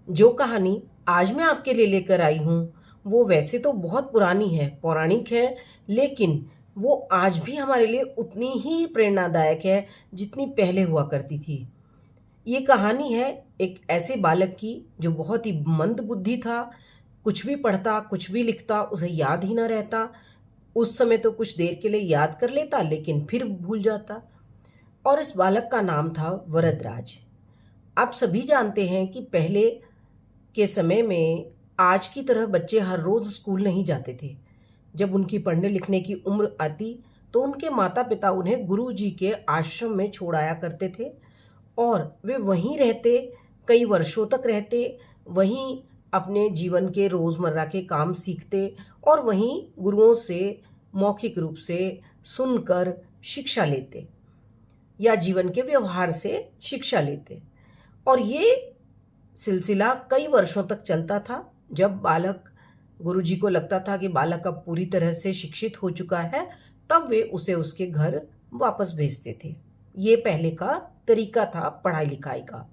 जो कहानी आज मैं आपके लिए लेकर आई हूँ वो वैसे तो बहुत पुरानी है, पौराणिक है, लेकिन वो आज भी हमारे लिए उतनी ही प्रेरणादायक है जितनी पहले हुआ करती थी। ये कहानी है एक ऐसे बालक की जो बहुत ही मंद बुद्धि था। कुछ भी पढ़ता, कुछ भी लिखता, उसे याद ही ना रहता। उस समय तो कुछ देर के लिए याद कर लेता लेकिन फिर भूल जाता। और इस बालक का नाम था वरदराज। आप सभी जानते हैं कि पहले के समय में आज की तरह बच्चे हर रोज स्कूल नहीं जाते थे। जब उनकी पढ़ने लिखने की उम्र आती तो उनके माता पिता उन्हें गुरु जी के आश्रम में छोड़ाया करते थे और वे वहीं रहते, कई वर्षों तक रहते, वहीं अपने जीवन के रोजमर्रा के काम सीखते और वहीं गुरुओं से मौखिक रूप से सुनकर शिक्षा लेते या जीवन के व्यवहार से शिक्षा लेते। और ये सिलसिला कई वर्षों तक चलता था। जब बालक गुरुजी को लगता था कि बालक अब पूरी तरह से शिक्षित हो चुका है, तब वे उसे उसके घर वापस भेजते थे। ये पहले का तरीका था पढ़ाई लिखाई का।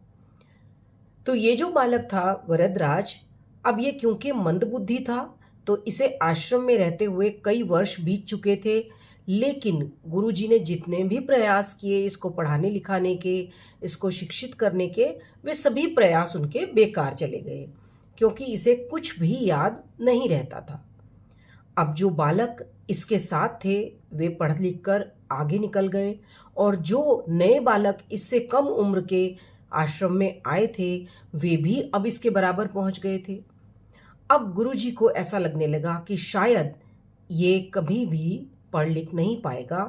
तो ये जो बालक था वरदराज, अब ये क्योंकि मंदबुद्धि था तो इसे आश्रम में रहते हुए कई वर्ष बीत चुके थे। लेकिन गुरुजी ने जितने भी प्रयास किए इसको पढ़ाने लिखाने के, इसको शिक्षित करने के, वे सभी प्रयास उनके बेकार चले गए क्योंकि इसे कुछ भी याद नहीं रहता था। अब जो बालक इसके साथ थे वे पढ़ लिख कर आगे निकल गए और जो नए बालक इससे कम उम्र के आश्रम में आए थे वे भी अब इसके बराबर पहुंच गए थे। अब गुरुजी को ऐसा लगने लगा कि शायद ये कभी भी पढ़ लिख नहीं पाएगा।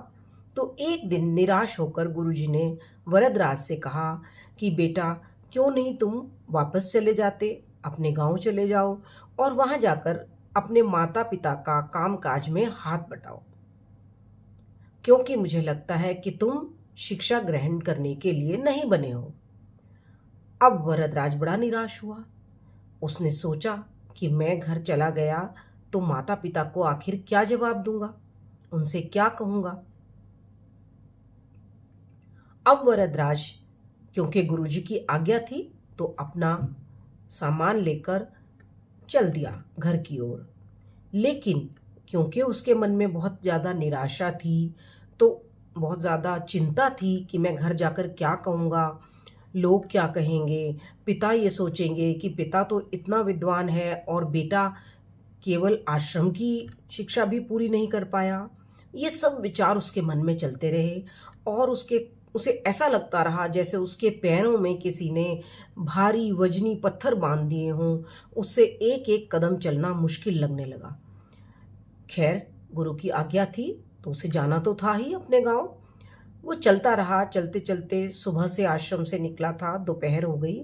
तो एक दिन निराश होकर गुरुजी ने वरदराज से कहा कि बेटा, क्यों नहीं तुम वापस चले जाते, अपने गांव चले जाओ और वहां जाकर अपने माता पिता का कामकाज में हाथ बटाओ, क्योंकि मुझे लगता है कि तुम शिक्षा ग्रहण करने के लिए नहीं बने हो। अब वरदराज बड़ा निराश हुआ। उसने सोचा कि मैं घर चला गया तो माता पिता को आखिर क्या जवाब दूंगा, उनसे क्या कहूंगा। अब वरदराज, क्योंकि गुरुजी की आज्ञा थी, तो अपना सामान लेकर चल दिया घर की ओर। लेकिन क्योंकि उसके मन में बहुत ज़्यादा निराशा थी, तो बहुत ज़्यादा चिंता थी कि मैं घर जाकर क्या कहूँगा, लोग क्या कहेंगे, पिता ये सोचेंगे कि पिता तो इतना विद्वान है और बेटा केवल आश्रम की शिक्षा भी पूरी नहीं कर पाया। ये सब विचार उसके मन में चलते रहे और उसे ऐसा लगता रहा जैसे उसके पैरों में किसी ने भारी वजनी पत्थर बांध दिए हों। उससे एक एक कदम चलना मुश्किल लगने लगा। खैर, गुरु की आज्ञा थी तो उसे जाना तो था ही अपने गांव। वो चलता रहा, चलते चलते सुबह से आश्रम से निकला था, दोपहर हो गई।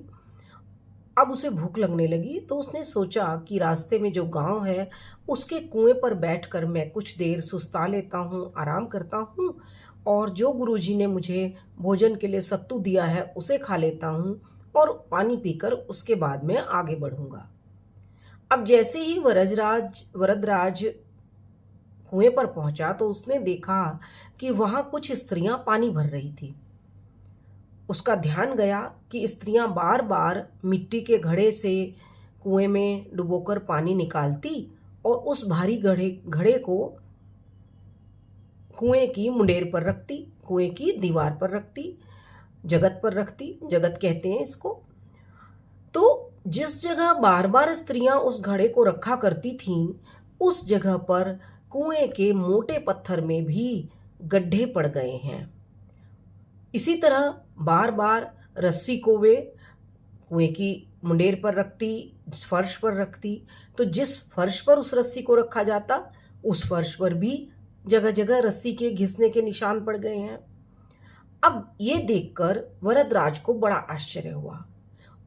अब उसे भूख लगने लगी तो उसने सोचा कि रास्ते में जो गांव है उसके कुएं पर बैठकर मैं कुछ देर सुस्ता लेता हूँ, आराम करता हूँ और जो गुरुजी ने मुझे भोजन के लिए सत्तू दिया है उसे खा लेता हूँ और पानी पीकर उसके बाद में आगे बढ़ूंगा। अब जैसे ही वरदराज कुएं पर पहुंचा तो उसने देखा कि वहां कुछ स्त्रियां पानी भर रही थी। उसका ध्यान गया कि स्त्रियां बार बार मिट्टी के घड़े से कुएं में डुबोकर पानी निकालती और उस भारी घड़े घड़े को कुएं की मुंडेर पर रखती, कुएं की दीवार पर रखती, जगत पर रखती, जगत कहते हैं इसको। तो जिस जगह बार बार स्त्रियां उस घड़े को रखा करती थीं, उस जगह पर कुएं के मोटे पत्थर में भी गड्ढे पड़ गए हैं। इसी तरह बार बार रस्सी को वे कुएं की मुंडेर पर रखती, फर्श पर रखती, तो जिस फर्श पर उस रस्सी को रखा जाता उस फर्श पर भी जगह जगह रस्सी के घिसने के निशान पड़ गए हैं। अब ये देखकर वरदराज को बड़ा आश्चर्य हुआ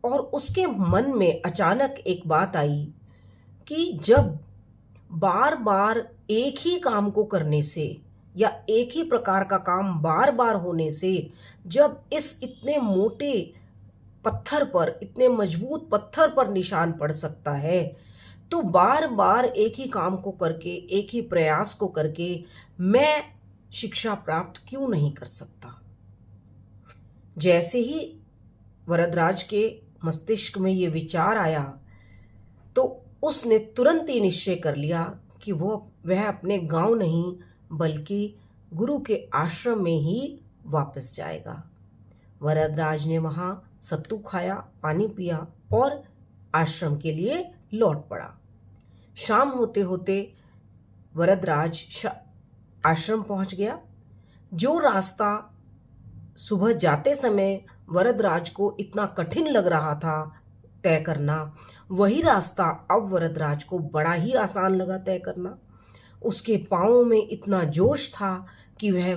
और उसके मन में अचानक एक बात आई कि जब बार बार एक ही काम को करने से या एक ही प्रकार का काम बार बार होने से जब इस इतने मोटे पत्थर पर, इतने मजबूत पत्थर पर निशान पड़ सकता है, तो बार बार एक ही काम को करके, एक ही प्रयास को करके मैं शिक्षा प्राप्त क्यों नहीं कर सकता। जैसे ही वरदराज के मस्तिष्क में ये विचार आया तो उसने तुरंत ही निश्चय कर लिया कि वह अपने गांव नहीं बल्कि गुरु के आश्रम में ही वापस जाएगा। वरदराज ने वहां सत्तू खाया, पानी पिया और आश्रम के लिए लौट पड़ा। शाम होते होते वरदराज आश्रम पहुंच गया। जो रास्ता सुबह जाते समय वरदराज को इतना कठिन लग रहा था तय करना, वही रास्ता अब वरदराज को बड़ा ही आसान लगा तय करना। उसके पांवों में इतना जोश था कि वह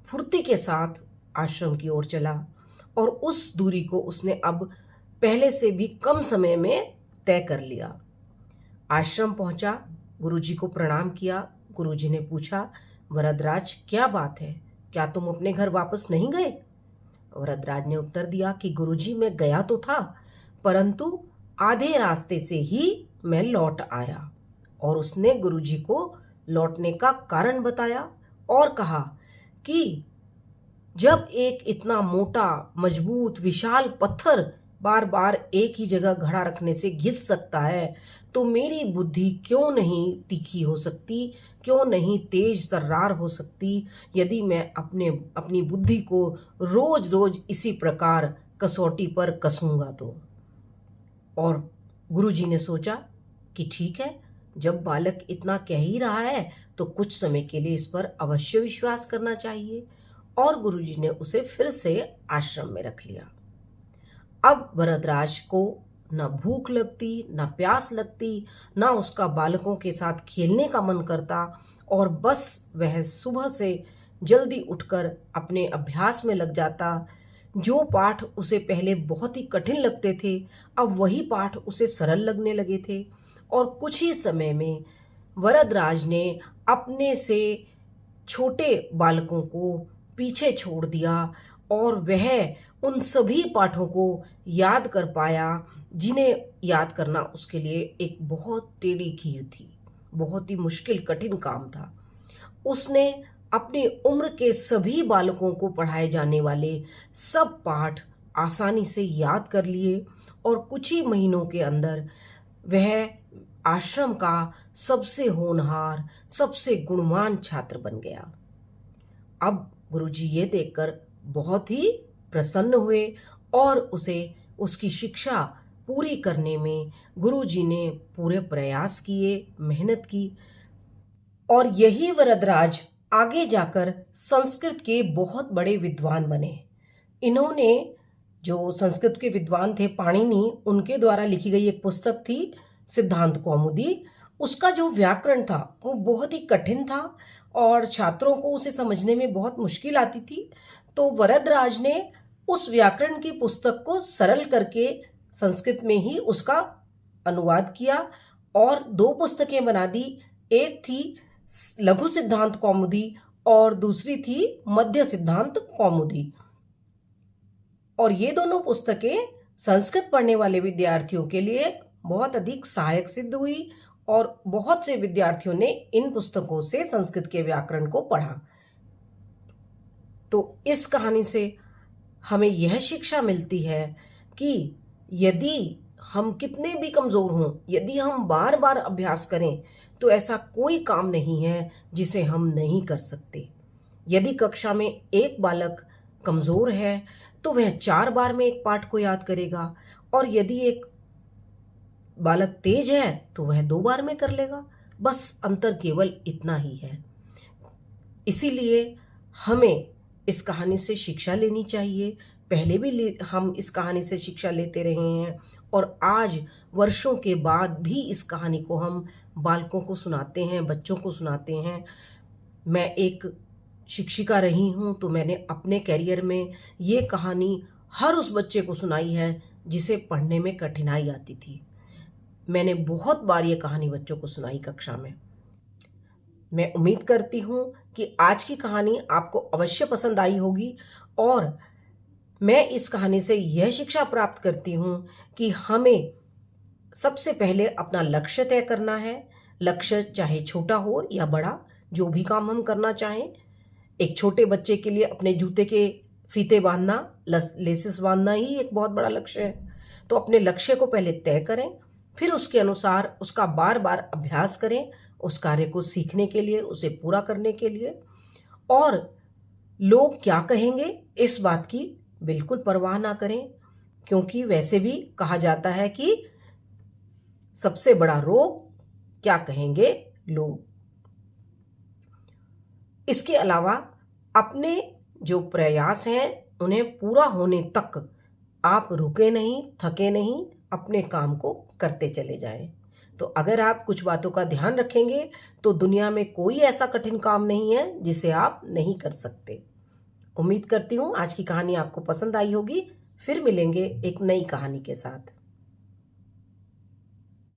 फुर्ती के साथ आश्रम की ओर चला और उस दूरी को उसने अब पहले से भी कम समय में तय कर लिया। आश्रम पहुंचा, गुरुजी को प्रणाम किया। गुरुजी ने पूछा, वरदराज क्या बात है, क्या तुम अपने घर वापस नहीं गए? वरदराज ने उत्तर दिया कि गुरुजी मैं गया तो था, परंतु आधे रास्ते से ही मैं लौट आया। और उसने गुरुजी को लौटने का कारण बताया और कहा कि जब एक इतना मोटा, मजबूत, विशाल पत्थर बार बार एक ही जगह खड़ा रखने से घिस सकता है, तो मेरी बुद्धि क्यों नहीं तीखी हो सकती, क्यों नहीं तेज तर्रार हो सकती यदि मैं अपनी बुद्धि को रोज रोज इसी प्रकार कसौटी पर कसूंगा तो। और गुरुजी ने सोचा कि ठीक है, जब बालक इतना कह ही रहा है तो कुछ समय के लिए इस पर अवश्य विश्वास करना चाहिए। और गुरुजी ने उसे फिर से आश्रम में रख लिया। अब वरदराज को न भूख लगती, न प्यास लगती, न उसका बालकों के साथ खेलने का मन करता और बस वह सुबह से जल्दी उठकर अपने अभ्यास में लग जाता। जो पाठ उसे पहले बहुत ही कठिन लगते थे, अब वही पाठ उसे सरल लगने लगे थे। और कुछ ही समय में वरदराज ने अपने से छोटे बालकों को पीछे छोड़ दिया और वह उन सभी पाठों को याद कर पाया जिन्हें याद करना उसके लिए एक बहुत टेढ़ी खीर थी, बहुत ही मुश्किल कठिन काम था। उसने अपनी उम्र के सभी बालकों को पढ़ाए जाने वाले सब पाठ आसानी से याद कर लिए और कुछ ही महीनों के अंदर वह आश्रम का सबसे होनहार, सबसे गुणवान छात्र बन गया। अब गुरुजी ये देखकर बहुत ही प्रसन्न हुए और उसे उसकी शिक्षा पूरी करने में गुरुजी ने पूरे प्रयास किए, मेहनत की। और यही वरदराज आगे जाकर संस्कृत के बहुत बड़े विद्वान बने। इन्होंने, जो संस्कृत के विद्वान थे पाणिनि, उनके द्वारा लिखी गई एक पुस्तक थी सिद्धांत कौमुदी। उसका जो व्याकरण था वो बहुत ही कठिन था और छात्रों को उसे समझने में बहुत मुश्किल आती थी। तो वरदराज ने उस व्याकरण की पुस्तक को सरल करके संस्कृत में ही उसका अनुवाद किया और दो पुस्तकें बना दी। एक थी लघु सिद्धांत कौमुदी और दूसरी थी मध्य सिद्धांत कौमुदी। और ये दोनों पुस्तकें संस्कृत पढ़ने वाले विद्यार्थियों के लिए बहुत अधिक सहायक सिद्ध हुई और बहुत से विद्यार्थियों ने इन पुस्तकों से संस्कृत के व्याकरण को पढ़ा। तो इस कहानी से हमें यह शिक्षा मिलती है कि यदि हम कितने भी कमज़ोर हों, यदि हम बार बार अभ्यास करें तो ऐसा कोई काम नहीं है जिसे हम नहीं कर सकते। यदि कक्षा में एक बालक कमज़ोर है तो वह 4 बार में एक पाठ को याद करेगा और यदि एक बालक तेज है तो वह 2 बार में कर लेगा। बस अंतर केवल इतना ही है। इसीलिए हमें इस कहानी से शिक्षा लेनी चाहिए। पहले भी हम इस कहानी से शिक्षा लेते रहे हैं और आज वर्षों के बाद भी इस कहानी को हम बालकों को सुनाते हैं, बच्चों को सुनाते हैं। मैं एक शिक्षिका रही हूँ तो मैंने अपने करियर में ये कहानी हर उस बच्चे को सुनाई है जिसे पढ़ने में कठिनाई आती थी। मैंने बहुत बार ये कहानी बच्चों को सुनाई कक्षा में। मैं उम्मीद करती हूँ कि आज की कहानी आपको अवश्य पसंद आई होगी और मैं इस कहानी से यह शिक्षा प्राप्त करती हूँ कि हमें सबसे पहले अपना लक्ष्य तय करना है। लक्ष्य चाहे छोटा हो या बड़ा, जो भी काम हम करना चाहें। एक छोटे बच्चे के लिए अपने जूते के फीते बांधना, लेसेस बांधना ही एक बहुत बड़ा लक्ष्य है। तो अपने लक्ष्य को पहले तय करें, फिर उसके अनुसार उसका बार बार अभ्यास करें, उस कार्य को सीखने के लिए, उसे पूरा करने के लिए। और लोग क्या कहेंगे इस बात की बिल्कुल परवाह ना करें, क्योंकि वैसे भी कहा जाता है कि सबसे बड़ा रोग क्या कहेंगे लोग। इसके अलावा अपने जो प्रयास हैं उन्हें पूरा होने तक आप रुके नहीं, थके नहीं, अपने काम को करते चले जाएं। तो अगर आप कुछ बातों का ध्यान रखेंगे तो दुनिया में कोई ऐसा कठिन काम नहीं है जिसे आप नहीं कर सकते। उम्मीद करती हूँ आज की कहानी आपको पसंद आई होगी। फिर मिलेंगे एक नई कहानी के साथ।